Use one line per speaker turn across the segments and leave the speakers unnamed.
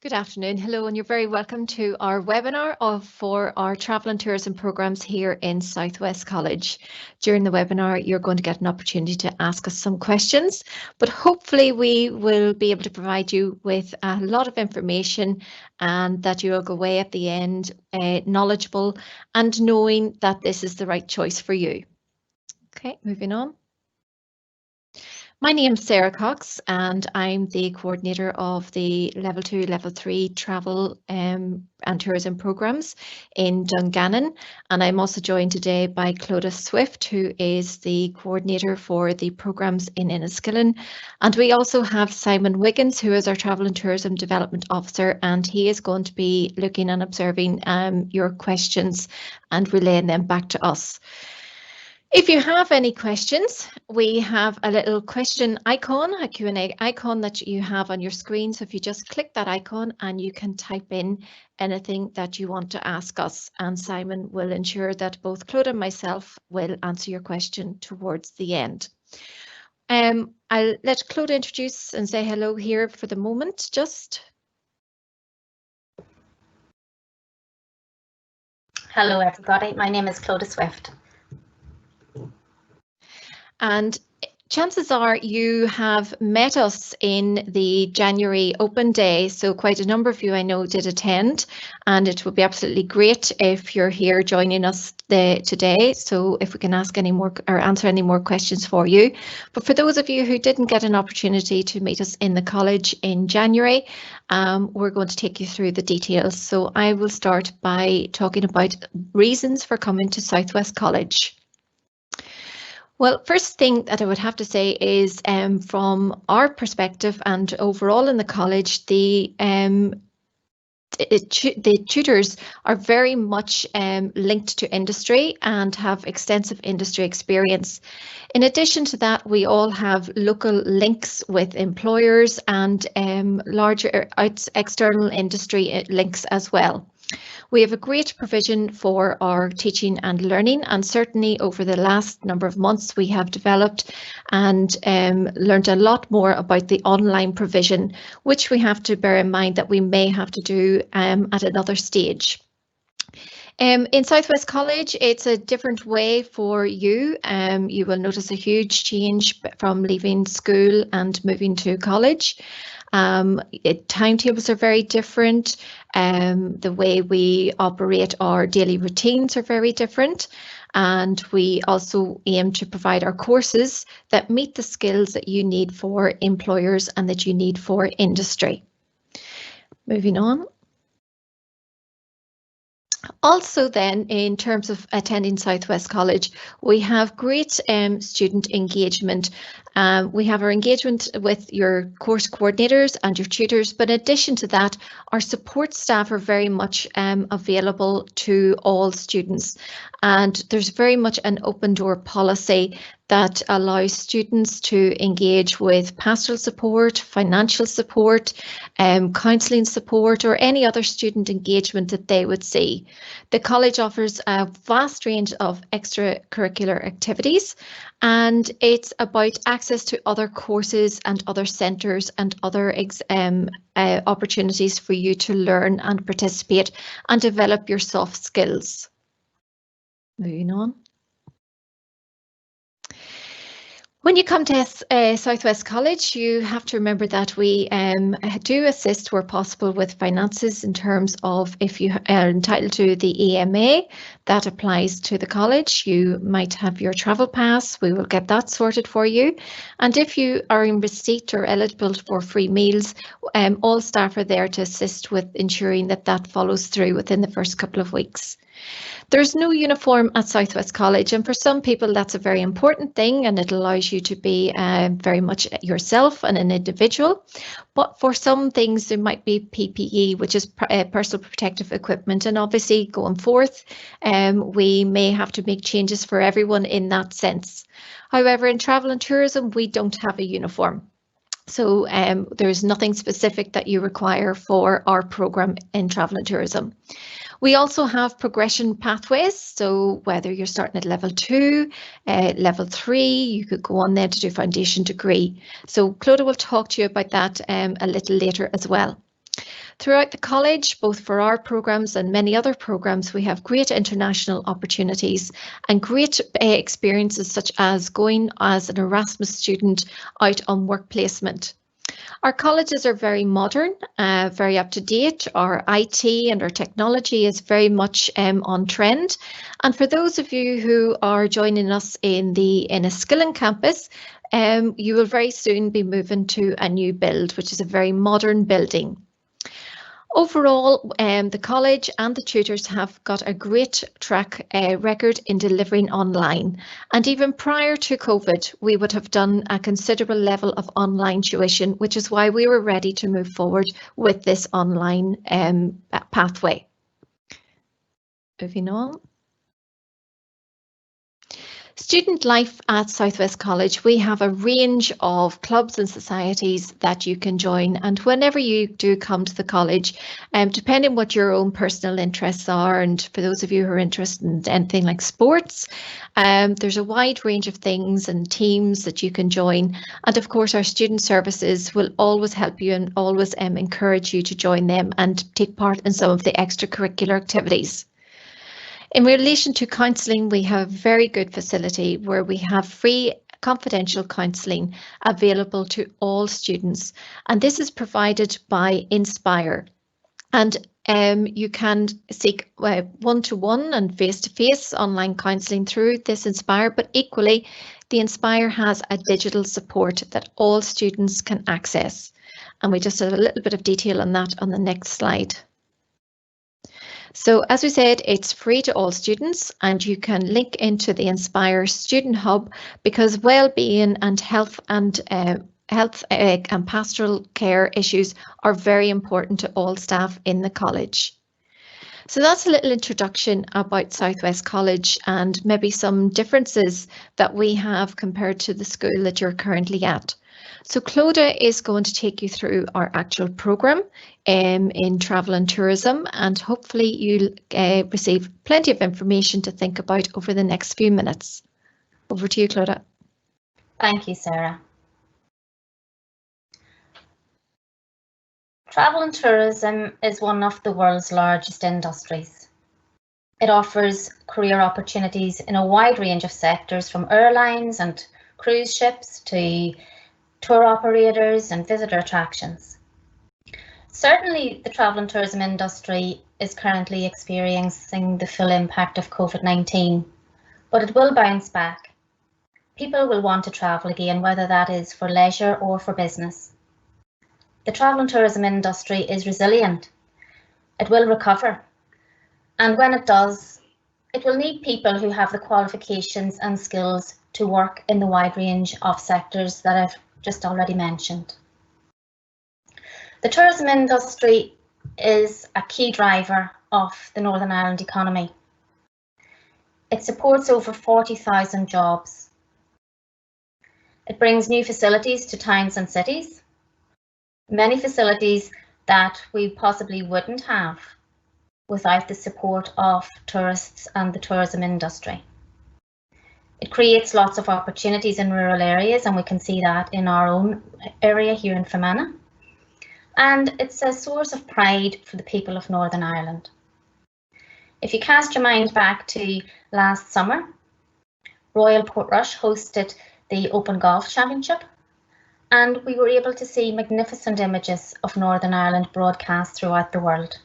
Good afternoon. Hello, and you're very welcome to our webinar for our travel and tourism programs here in Southwest College. During the webinar, you're going to get an opportunity to ask us some questions, but hopefully we will be able to provide you with a lot of information and that you'll go away at the end knowledgeable and knowing that this is the right choice for you. Okay, moving on. My name's Sarah Cox and I'm the coordinator of the Level 2, Level 3 travel and tourism programs in Dungannon, and I'm also joined today by Clodagh Swift, who is the coordinator for the programs in Enniskillen, and we also have Simon Wiggins, who is our Travel and Tourism Development Officer, and he is going to be looking and observing your questions and relaying them back to us. If you have any questions, we have a little question icon, a Q&A icon that you have on your screen. So if you just click that icon and you can type in anything that you want to ask us, and Simon will ensure that both Clodagh and myself will answer your question towards the end. I'll let Clodagh introduce and say hello here for the moment, just.
Hello everybody, my name is Clodagh Swift.
And chances are you have met us in the January Open Day, so quite a number of you I know did attend, and it would be absolutely great if you're here joining us today, so if we can ask any more or answer any more questions for you. But for those of you who didn't get an opportunity to meet us in the college in January, we're going to take you through the details. So I will start by talking about reasons for coming to Southwest College. Well, first thing that I would have to say is from our perspective and overall in the college, the tutors are very much linked to industry and have extensive industry experience. In addition to that, we all have local links with employers and larger external industry links as well. We have a great provision for our teaching and learning, and certainly over the last number of months we have developed and learned a lot more about the online provision, which we have to bear in mind that we may have to do at another stage. In Southwest College, it's a different way for you. You will notice a huge change from leaving school and moving to college. Timetables are very different. The way we operate our daily routines are very different. And we also aim to provide our courses that meet the skills that you need for employers and that you need for industry. Moving on. Also then, in terms of attending Southwest College, we have great student engagement. We have our engagement with your course coordinators and your tutors, but in addition to that, our support staff are very much available to all students. And there's very much an open door policy that allows students to engage with pastoral support, financial support, counselling support, or any other student engagement that they would see. The college offers a vast range of extracurricular activities, and it's about access to other courses and other centres and other opportunities for you to learn and participate and develop your soft skills. Moving on. When you come to Southwest College, you have to remember that we do assist where possible with finances in terms of if you are entitled to the EMA, that applies to the college. You might have your travel pass, we will get that sorted for you. And if you are in receipt or eligible for free meals, all staff are there to assist with ensuring that that follows through within the first couple of weeks. There's no uniform at Southwest College, and for some people that's a very important thing, and it allows you to be very much yourself and an individual. But for some things there might be PPE, which is personal protective equipment, and obviously going forth we may have to make changes for everyone in that sense. However, in travel and tourism we don't have a uniform. So there's nothing specific that you require for our programme in travel and tourism. We also have progression pathways, so whether you're starting at level 2, level 3, you could go on there to do foundation degree. So Clodagh will talk to you about that a little later as well. Throughout the college, both for our programmes and many other programmes, we have great international opportunities and great experiences, such as going as an Erasmus student out on work placement. Our colleges are very modern, very up to date. Our IT and our technology is very much on trend. And for those of you who are joining us in the Enniskillen campus, you will very soon be moving to a new build, which is a very modern building. Overall, the college and the tutors have got a great track record in delivering online. And even prior to COVID, we would have done a considerable level of online tuition, which is why we were ready to move forward with this online pathway. Moving on. Student life at South West College, we have a range of clubs and societies that you can join, and whenever you do come to the college, depending what your own personal interests are, and for those of you who are interested in anything like sports, there's a wide range of things and teams that you can join, and of course our student services will always help you and always encourage you to join them and take part in some of the extracurricular activities. In relation to counselling, we have a very good facility where we have free confidential counselling available to all students, and this is provided by Inspire. And you can seek one-to-one and face-to-face online counselling through this Inspire, but equally the Inspire has a digital support that all students can access. And we just have a little bit of detail on that on the next slide. So as we said, it's free to all students, and you can link into the Inspire Student Hub because well-being and health and pastoral care issues are very important to all staff in the college. So that's a little introduction about South West College and maybe some differences that we have compared to the school that you're currently at. So Clodagh is going to take you through our actual programme in travel and tourism, and hopefully you'll receive plenty of information to think about over the next few minutes. Over to you, Clodagh.
Thank you, Sarah. Travel and tourism is one of the world's largest industries. It offers career opportunities in a wide range of sectors, from airlines and cruise ships to tour operators and visitor attractions. Certainly, the travel and tourism industry is currently experiencing the full impact of COVID-19, but it will bounce back. People will want to travel again, whether that is for leisure or for business. The travel and tourism industry is resilient. It will recover, and when it does, it will need people who have the qualifications and skills to work in the wide range of sectors that I've just already mentioned. The tourism industry is a key driver of the Northern Ireland economy. It supports over 40,000 jobs. It brings new facilities to towns and cities, many facilities that we possibly wouldn't have without the support of tourists and the tourism industry. It creates lots of opportunities in rural areas, and we can see that in our own area here in Fermanagh. And it's a source of pride for the people of Northern Ireland. If you cast your mind back to last summer, Royal Portrush hosted the Open Golf Championship, and we were able to see magnificent images of Northern Ireland broadcast throughout the world.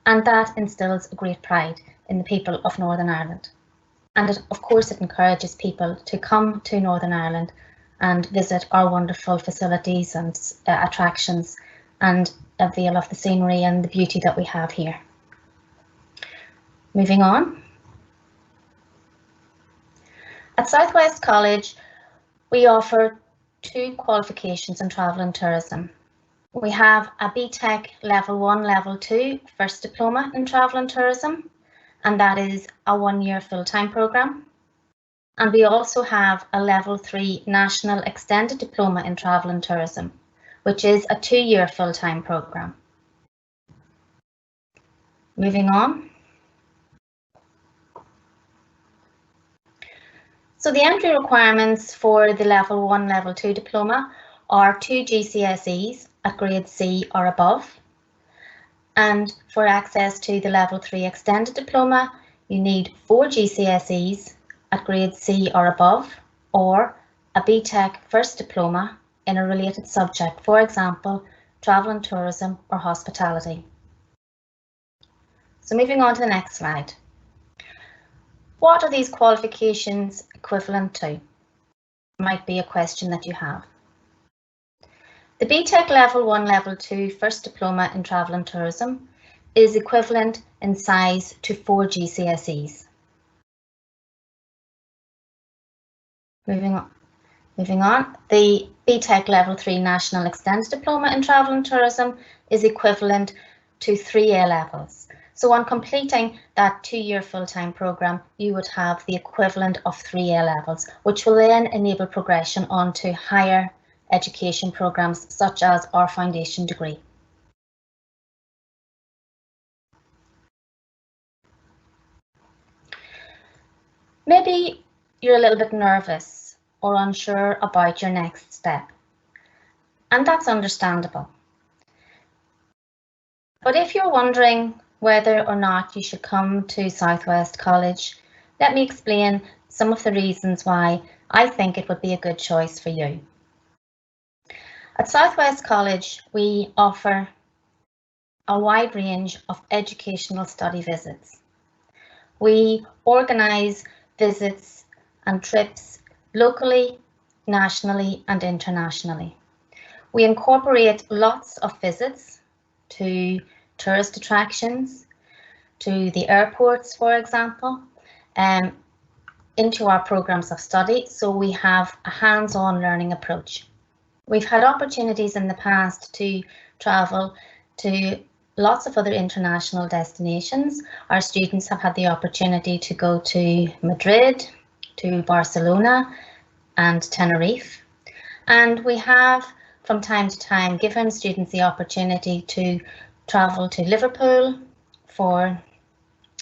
And that instills a great pride in the people of Northern Ireland. And of course it encourages people to come to Northern Ireland and visit our wonderful facilities and attractions and avail of the scenery and the beauty that we have here. Moving on. At South West College, we offer 2 qualifications in travel and tourism. We have a BTEC Level 1, Level 2 First Diploma in Travel and Tourism, and that is a 1-year full-time programme. And we also have a Level 3 National Extended Diploma in Travel and Tourism, which is a 2-year full-time programme. Moving on. So the entry requirements for the Level 1, Level 2 diploma are 2 GCSEs at grade C or above, And for access to the Level 3 Extended Diploma, you need 4 GCSEs at grade C or above, or a BTEC First Diploma in a related subject, for example, travel and tourism or hospitality. So moving on to the next slide. What are these qualifications equivalent to? Might be a question that you have. The BTEC Level 1, Level 2 First Diploma in Travel and Tourism is equivalent in size to 4 GCSEs. Moving on, the BTEC Level 3 National Extended Diploma in Travel and Tourism is equivalent to 3 A-levels. So on completing that 2-year full-time programme, you would have the equivalent of 3 A-levels, which will then enable progression onto higher education programmes such as our foundation degree. Maybe you're a little bit nervous or unsure about your next step, and that's understandable. But if you're wondering whether or not you should come to South West College, let me explain some of the reasons why I think it would be a good choice for you. At South West College, we offer a wide range of educational study visits. We organise visits and trips locally, nationally and internationally. We incorporate lots of visits to tourist attractions, to the airports, for example, into our programmes of study, so we have a hands-on learning approach. We've had opportunities in the past to travel to lots of other international destinations. Our students have had the opportunity to go to Madrid, to Barcelona and Tenerife. And we have, from time to time, given students the opportunity to travel to Liverpool for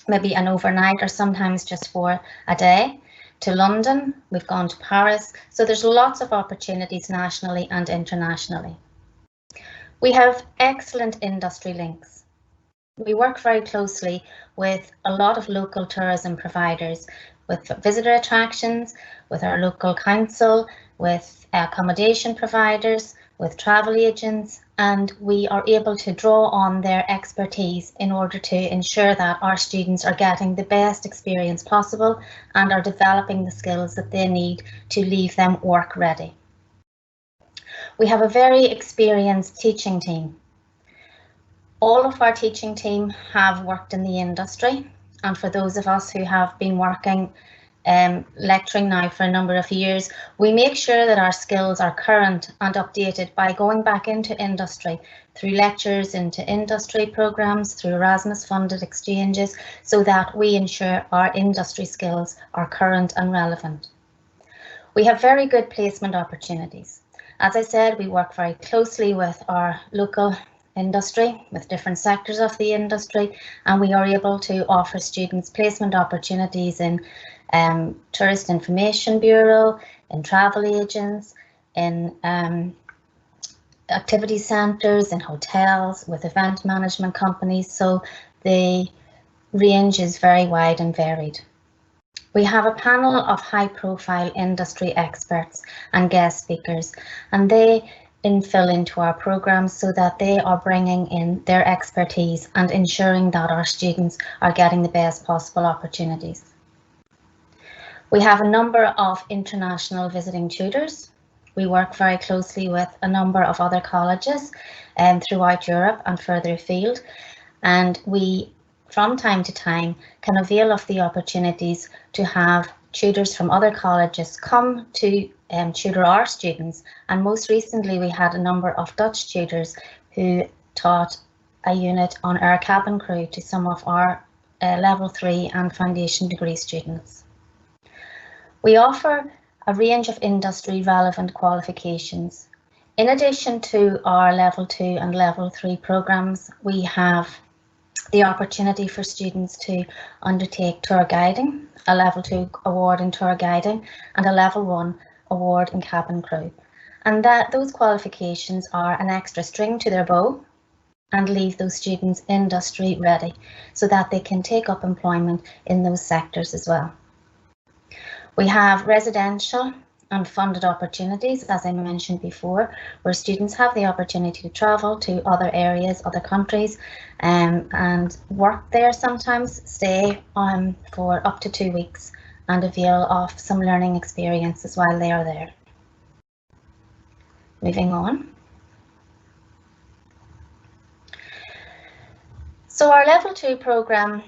maybe an overnight or sometimes just for a day, to London, we've gone to Paris. So there's lots of opportunities nationally and internationally. We have excellent industry links. We work very closely with a lot of local tourism providers, with visitor attractions, with our local council, with accommodation providers, with travel agents, and we are able to draw on their expertise in order to ensure that our students are getting the best experience possible and are developing the skills that they need to leave them work ready. We have a very experienced teaching team. All of our teaching team have worked in the industry, and for those of us who have been working lecturing now for a number of years, we make sure that our skills are current and updated by going back into industry through lectures into industry programmes, through Erasmus funded exchanges, so that we ensure our industry skills are current and relevant. We have very good placement opportunities. As I said, we work very closely with our local industry, with different sectors of the industry, and we are able to offer students placement opportunities in Tourist Information Bureau, in travel agents, in activity centres, in hotels, with event management companies, so the range is very wide and varied. We have a panel of high-profile industry experts and guest speakers, and they infill into our programmes so that they are bringing in their expertise and ensuring that our students are getting the best possible opportunities. We have a number of international visiting tutors. We work very closely with a number of other colleges throughout Europe and further afield, and we from time to time can avail of the opportunities to have tutors from other colleges come to tutor our students, and most recently we had a number of Dutch tutors who taught a unit on air cabin crew to some of our level 3 and foundation degree students. We offer a range of industry relevant qualifications. In addition to our level 2 and level 3 programmes, we have the opportunity for students to undertake tour guiding, a level 2 award in tour guiding and a level 1 award in cabin crew. And those qualifications are an extra string to their bow and leave those students industry ready so that they can take up employment in those sectors as well. We have residential and funded opportunities, as I mentioned before, where students have the opportunity to travel to other areas, other countries, and work there sometimes, stay for up to 2 weeks and avail of some learning experiences while they are there. Moving on. So our Level 2 programme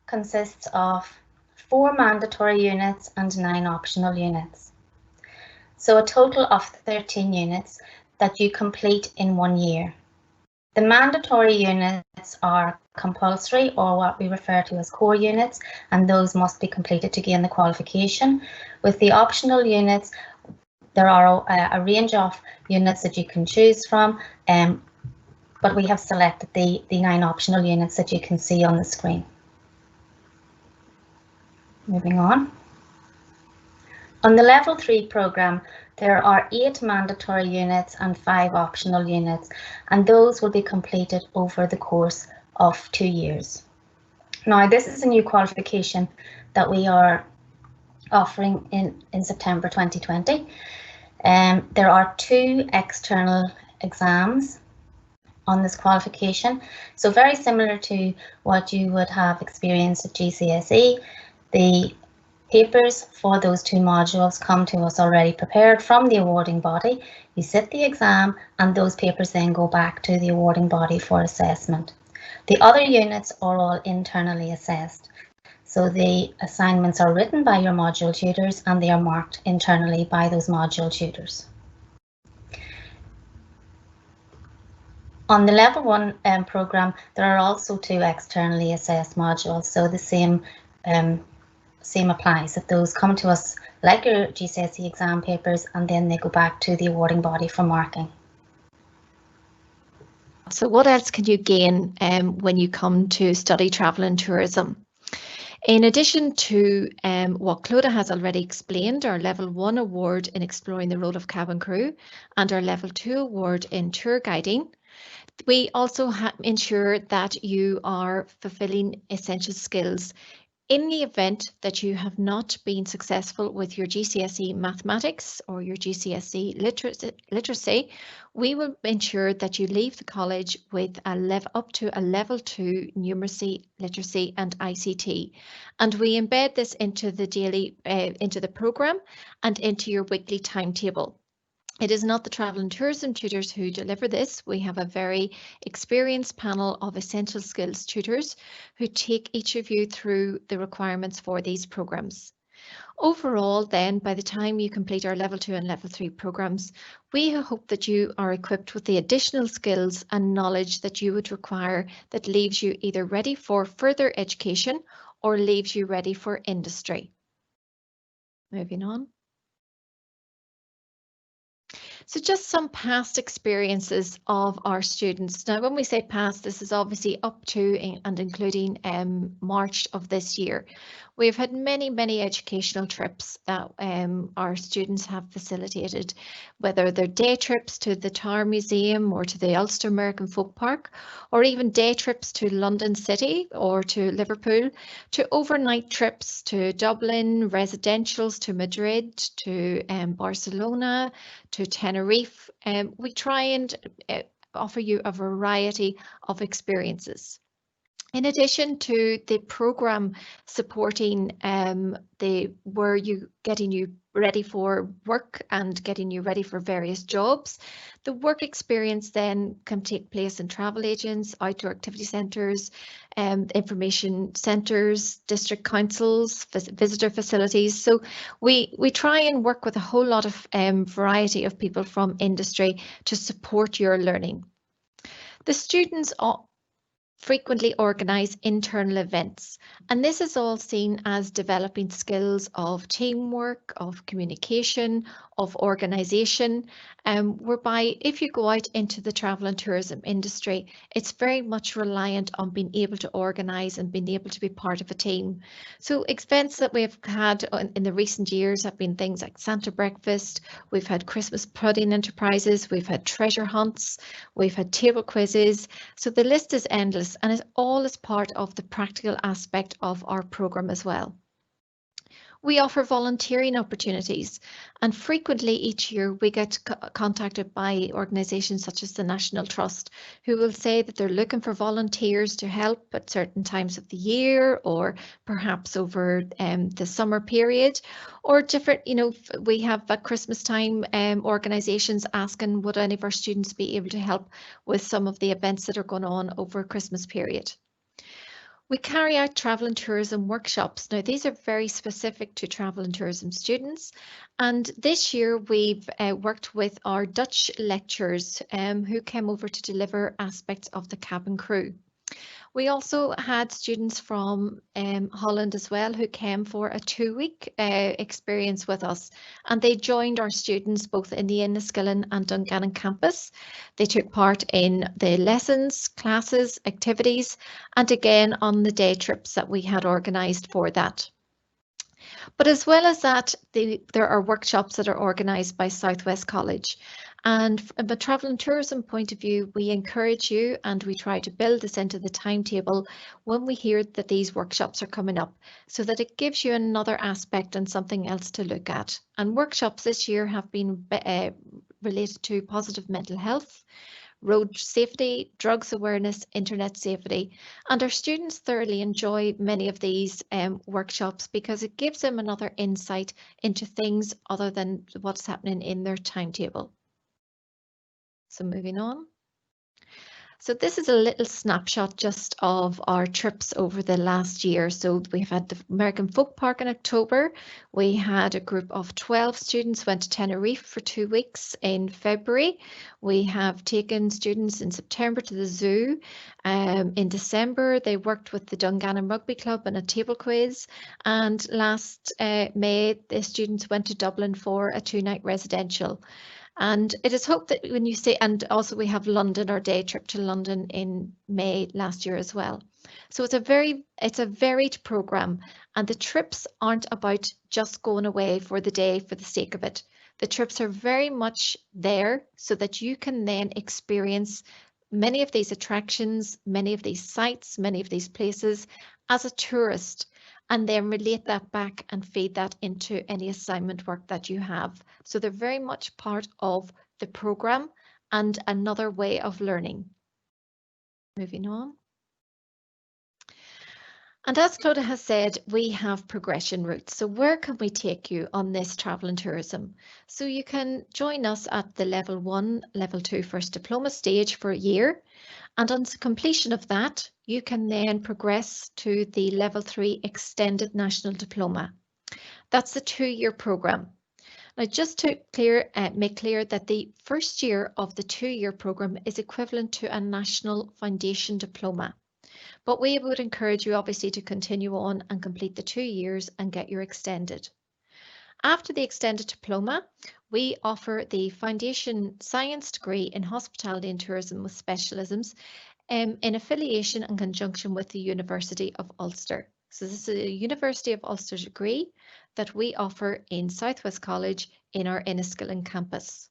consists of 4 mandatory units and 9 optional units. So a total of 13 units that you complete in 1 year. The mandatory units are compulsory, or what we refer to as core units, and those must be completed to gain the qualification. With the optional units, there are a range of units that you can choose from, but we have selected the 9 optional units that you can see on the screen. Moving on. On the Level 3 programme, there are 8 mandatory units and 5 optional units, and those will be completed over the course of 2 years. Now, this is a new qualification that we are offering in September 2020. There are 2 external exams on this qualification, so very similar to what you would have experienced at GCSE. The papers for those 2 modules come to us already prepared from the awarding body. You sit the exam and those papers then go back to the awarding body for assessment. The other units are all internally assessed. So the assignments are written by your module tutors and they are marked internally by those module tutors. On the Level 1 programme, there are also 2 externally assessed modules, so the same applies, that those come to us like your GCSE exam papers and then they go back to the awarding body for marking.
So what else can you gain when you come to study travel and tourism? In addition to what Clodagh has already explained, our Level 1 award in exploring the role of cabin crew and our Level 2 award in tour guiding, we also ensure that you are fulfilling essential skills. In the event that you have not been successful with your GCSE mathematics or your GCSE literacy, we will ensure that you leave the college with up to a Level 2 numeracy, literacy and ICT. And we embed this into the programme and into your weekly timetable. It is not the travel and tourism tutors who deliver this. We have a very experienced panel of essential skills tutors who take each of you through the requirements for these programs. Overall, then, by the time you complete our Level 2 and Level 3 programs, we hope that you are equipped with the additional skills and knowledge that you would require that leaves you either ready for further education or leaves you ready for industry. Moving on. So just some past experiences of our students. Now, when we say past, this is obviously up to and including March of this year. We've had many educational trips that our students have facilitated, whether they're day trips to the Tower Museum or to the Ulster American Folk Park, or even day trips to London City or to Liverpool, to overnight trips to Dublin, residentials to Madrid, to Barcelona, to Tenerife. We try and offer you a variety of experiences. In addition to the programme supporting getting you ready for work and getting you ready for various jobs, the work experience then can take place in travel agents, outdoor activity centres, information centres, district councils, visitor facilities. So we try and work with a whole lot of variety of people from industry to support your learning. The students frequently organise internal events. And this is all seen as developing skills of teamwork, of communication, of organisation, whereby if you go out into the travel and tourism industry, it's very much reliant on being able to organise and being able to be part of a team. So events that we've had in the recent years have been things like Santa Breakfast, we've had Christmas pudding enterprises, we've had treasure hunts, we've had table quizzes. So the list is endless, and it's all as part of the practical aspect of our programme as well. We offer volunteering opportunities, and frequently each year we get contacted by organisations such as the National Trust, who will say that they're looking for volunteers to help at certain times of the year, or perhaps over the summer period, or different, we have at Christmas time organisations asking would any of our students be able to help with some of the events that are going on over Christmas period. We carry out travel and tourism workshops. Now, these are very specific to travel and tourism students. And this year we've worked with our Dutch lecturers who came over to deliver aspects of the cabin crew. We also had students from Holland as well who came for a 2-week experience with us, and they joined our students both in the Enniskillen and Dungannon campus. They took part in the lessons, classes, activities, and again on the day trips that we had organised for that. But as well as that, there are workshops that are organised by South West College. And from a travel and tourism point of view, we encourage you and we try to build this into the timetable when we hear that these workshops are coming up, so that it gives you another aspect and something else to look at. And workshops this year have been related to positive mental health, road safety, drugs awareness, internet safety, and our students thoroughly enjoy many of these workshops because it gives them another insight into things other than what's happening in their timetable. So moving on. So this is a little snapshot just of our trips over the last year. So we've had the American Folk Park in October. We had a group of 12 students went to Tenerife for 2 weeks in February. We have taken students in September to the zoo. In December, they worked with the Dungannon Rugby Club in a table quiz. And last May, the students went to Dublin for a 2-night residential. And it is hoped that when you say, and also we have London, our day trip to London in May last year as well. So it's a varied programme, and the trips aren't about just going away for the day for the sake of it. The trips are very much there so that you can then experience many of these attractions, many of these sites, many of these places as a tourist, and then relate that back and feed that into any assignment work that you have. So they're very much part of the programme and another way of learning. Moving on. And as Clodagh has said, we have progression routes. So where can we take you on this travel and tourism? So you can join us at the level 1, level 2 first diploma stage for a year. And on completion of that, you can then progress to the level 3 extended national diploma. That's a 2-year programme. Now, just to make clear that the first year of the 2-year programme is equivalent to a national foundation diploma. But we would encourage you obviously to continue on and complete the 2 years and get your extended. After the extended diploma, we offer the foundation science degree in hospitality and tourism with specialisms in affiliation and conjunction with the University of Ulster. So this is a University of Ulster degree that we offer in South West College in our Enniskillen campus.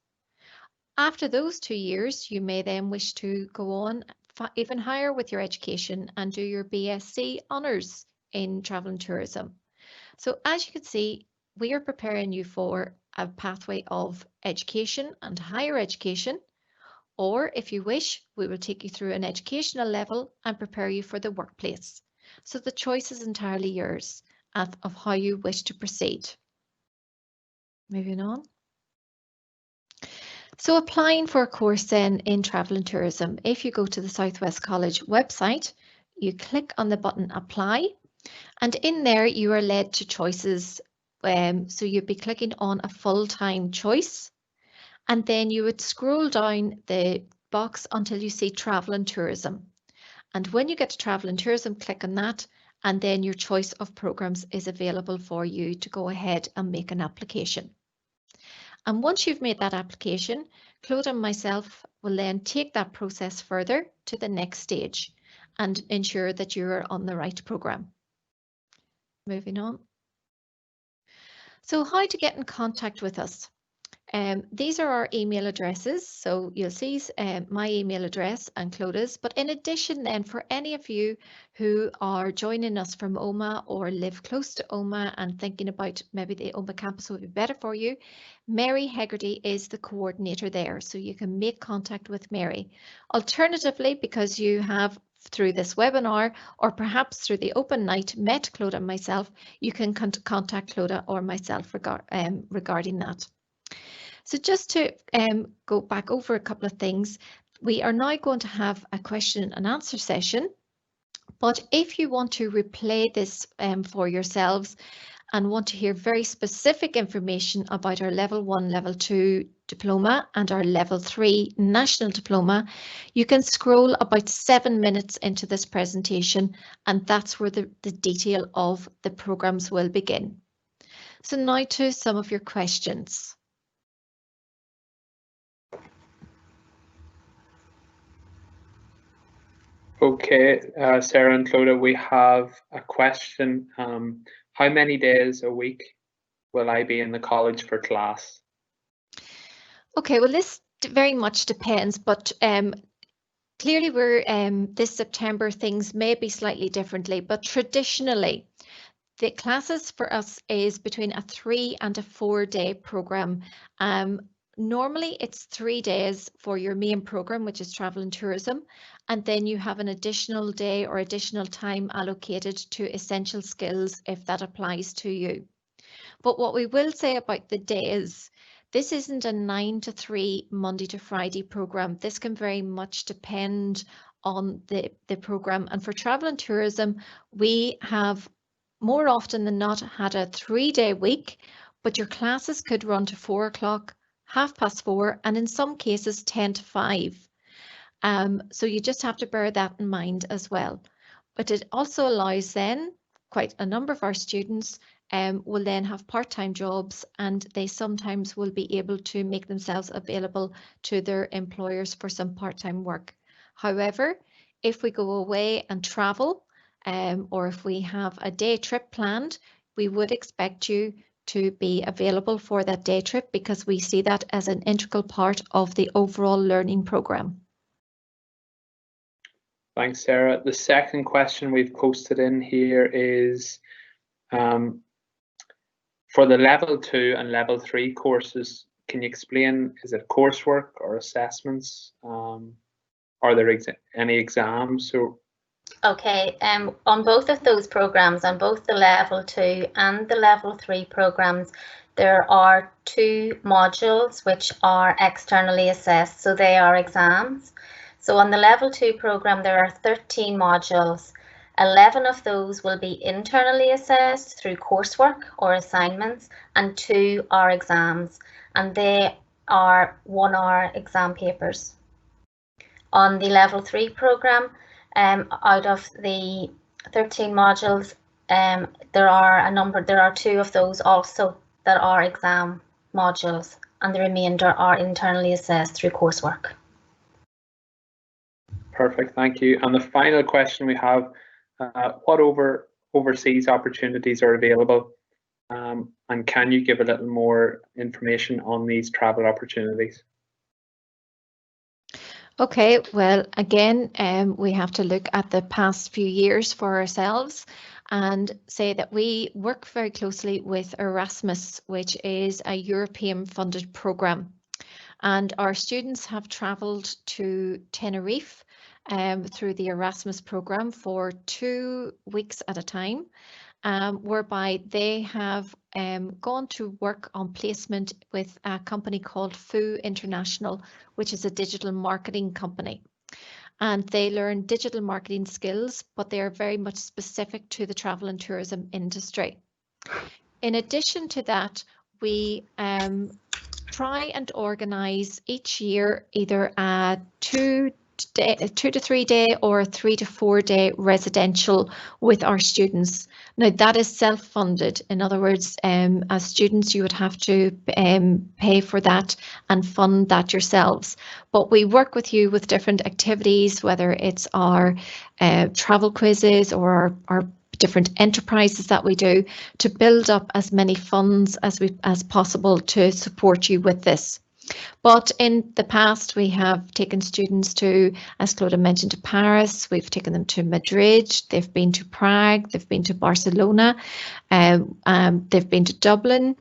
After those 2 years, you may then wish to go on even higher with your education and do your BSc Honours in Travel and Tourism. So as you can see, we are preparing you for a pathway of education and higher education, or if you wish, we will take you through an educational level and prepare you for the workplace. So the choice is entirely yours of how you wish to proceed. Moving on. So applying for a course then in Travel and Tourism, if you go to the South West College website, you click on the button Apply, and in there you are led to choices. So you'd be clicking on a full-time choice, and then you would scroll down the box until you see Travel and Tourism. And when you get to Travel and Tourism, click on that, and then your choice of programs is available for you to go ahead and make an application. And once you've made that application, Claude and myself will then take that process further to the next stage and ensure that you're on the right program. Moving on. So how to get in contact with us? These are our email addresses. So you'll see my email address and Claude's. But in addition then, for any of you who are joining us from Omagh or live close to Omagh and thinking about maybe the Omagh campus would be better for you, Mary Hegarty is the coordinator there. So you can make contact with Mary. Alternatively, because you have through this webinar or perhaps through the open night met Claude and myself, you can contact Claude or myself regarding that. So just to go back over a couple of things, we are now going to have a question and answer session. But if you want to replay this for yourselves and want to hear very specific information about our Level 1, Level 2 diploma and our Level 3 national diploma, you can scroll about 7 minutes into this presentation, and that's where the detail of the programs will begin. So now to some of your questions.
Okay, Sarah and Claude, we have a question. How many days a week will I be in the college for class?
Okay, well, this very much depends, but clearly we're this September things may be slightly differently, but traditionally the classes for us is between a 3 and a 4 day program. Normally it's 3 days for your main program, which is Travel and Tourism, and then you have an additional day or additional time allocated to essential skills if that applies to you. But what we will say about the days, this isn't a 9 to 3 Monday to Friday program. This can very much depend on the program. And for Travel and Tourism, we have more often than not had a 3-day week, but your classes could run to 4 o'clock, 4:30, and in some cases 10 to 5. So you just have to bear that in mind as well. But it also allows then quite a number of our students will then have part-time jobs, and they sometimes will be able to make themselves available to their employers for some part-time work. However, if we go away and travel, or if we have a day trip planned, we would expect you to be available for that day trip because we see that as an integral part of the overall learning program.
Thanks, Sarah. The second question we've posted in here is for the Level 2 and Level 3 courses, can you explain, is it coursework or assessments? Are there any exams?
Okay, on both of those programs, on both the Level 2 and the Level 3 programs, there are 2 modules which are externally assessed, so they are exams. So on the Level 2 program, there are 13 modules. 11 of those will be internally assessed through coursework or assignments, and 2 are exams, and they are 1-hour exam papers. On the Level 3 program, out of the 13 modules, there are 2 of those also that are exam modules, and the remainder are internally assessed through coursework.
Perfect, thank you. And the final question we have, what overseas opportunities are available? And can you give a little more information on these travel opportunities?
Okay, well, again, we have to look at the past few years for ourselves and say that we work very closely with Erasmus, which is a European funded program. And our students have travelled to Tenerife through the Erasmus program for 2 weeks at a time, whereby they have gone to work on placement with a company called FU International, which is a digital marketing company. And they learn digital marketing skills, but they are very much specific to the travel and tourism industry. In addition to that, we try and organise each year either a 2 to 3 day or 3 to 4 day residential with our students. Now that is self-funded. In other words, as students you would have to pay for that and fund that yourselves. But we work with you with different activities, whether it's our travel quizzes or our different enterprises that we do, to build up as many funds as possible to support you with this. But in the past, we have taken students to, as Clodagh mentioned, to Paris, we've taken them to Madrid, they've been to Prague, they've been to Barcelona, they've been to Dublin.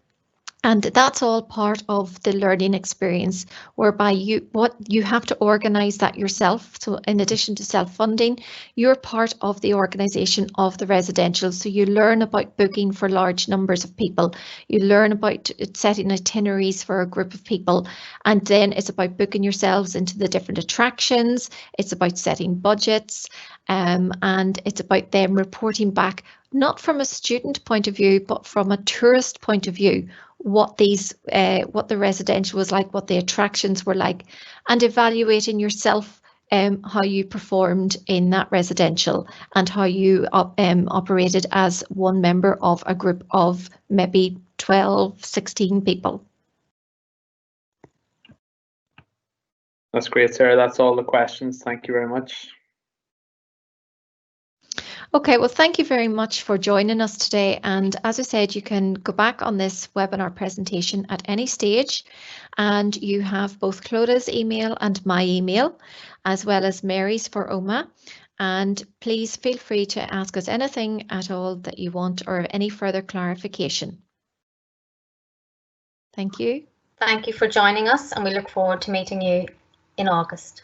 And that's all part of the learning experience, whereby you have to organise that yourself. So in addition to self-funding, you're part of the organisation of the residential. So you learn about booking for large numbers of people. You learn about setting itineraries for a group of people. And then it's about booking yourselves into the different attractions. It's about setting budgets. And it's about them reporting back, not from a student point of view, but from a tourist point of view, what the residential was like, what the attractions were like, and evaluating yourself how you performed in that residential and how you operated as one member of a group of maybe 12, 16 people.
That's great, Sarah. That's all the questions. Thank you very much.
Okay, well, thank you very much for joining us today. And as I said, you can go back on this webinar presentation at any stage, and you have both Clodagh's email and my email, as well as Mary's for OMA. And please feel free to ask us anything at all that you want or any further clarification. Thank you.
Thank you for joining us, and we look forward to meeting you in August.